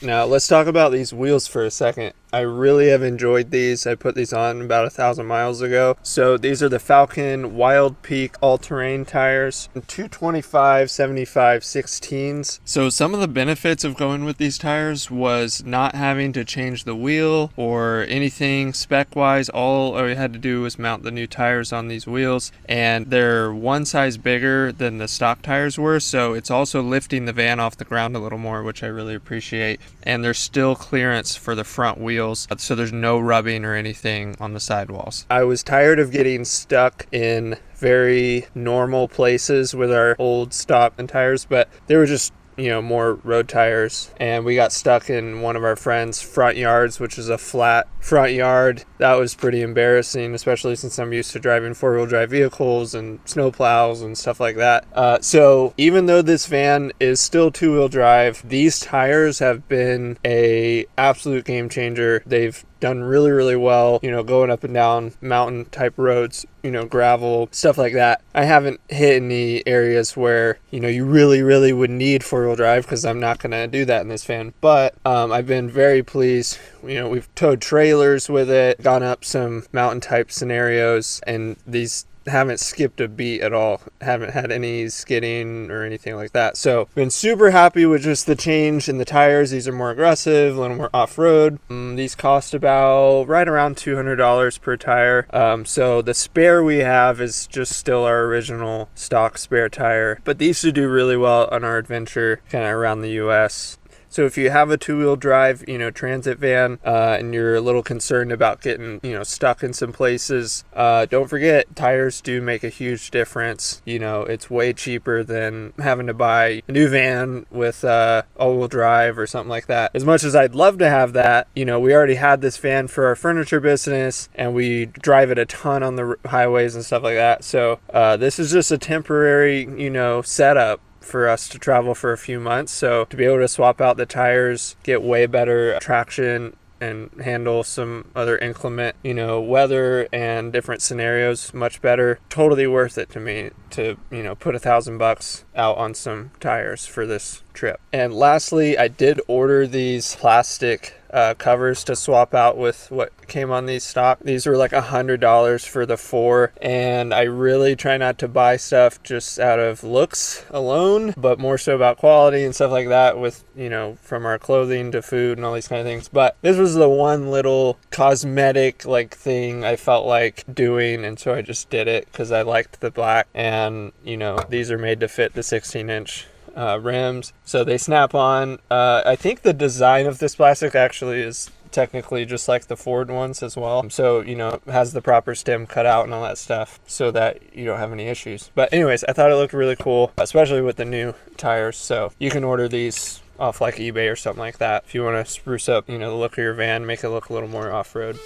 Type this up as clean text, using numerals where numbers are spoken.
Now let's talk about these wheels for a second. I really have enjoyed these. I put these on about 1,000 miles ago. So these are the Falken Wild Peak all-terrain tires, 225/75 16s. So some of the benefits of going with these tires was not having to change the wheel or anything spec-wise. All I had to do was mount the new tires on these wheels, and they're one size bigger than the stock tires were, so it's also lifting the van off the ground a little more, which I really appreciate. And there's still clearance for the front wheels, so there's no rubbing or anything on the sidewalls. I was tired of getting stuck in very normal places with our old stock and tires, but they were just more road tires, and we got stuck in one of our friends' front yards, which is a flat front yard. That was pretty embarrassing, especially since I'm used to driving four-wheel drive vehicles and snow plows and stuff like that. So even though this van is still two-wheel drive, these tires have been a absolute game changer. They've done really, really well, going up and down mountain type roads, gravel, stuff like that. I haven't hit any areas where, you really, really would need four-wheel drive, because I'm not going to do that in this van. But I've been very pleased. We've towed trailers with it, gone up some mountain type scenarios, and these haven't skipped a beat at all. Haven't had any skidding or anything like that. So been super happy with just the change in the tires. These are more aggressive, a little more off-road. These cost about right around $200 per tire. So the spare we have is just still our original stock spare tire, but these should do really well on our adventure kind of around the US. So if you have a two-wheel drive, transit van, and you're a little concerned about getting, stuck in some places, don't forget, tires do make a huge difference. It's way cheaper than having to buy a new van with all-wheel drive or something like that. As much as I'd love to have that, we already had this van for our furniture business, and we drive it a ton on the highways and stuff like that. So this is just a temporary, setup for us to travel for a few months. So to be able to swap out the tires, get way better traction, and handle some other inclement, weather and different scenarios much better. Totally worth it to me to, put $1,000 out on some tires for this trip. And lastly, I did order these plastic covers to swap out with what came on these stock. These were like $100 for the 4, and I really try not to buy stuff just out of looks alone, but more so about quality and stuff like that, with from our clothing to food and all these kind of things. But this was the one little cosmetic thing I felt like doing, and so I just did it because I liked the black. And these are made to fit the 16-inch rims, so they snap on. I think the design of this plastic actually is technically just like the Ford ones as well, so it has the proper stem cut out and all that stuff, so that you don't have any issues. But anyways, I thought it looked really cool, especially with the new tires. So you can order these off eBay or something like that if you want to spruce up the look of your van, make it look a little more off-road.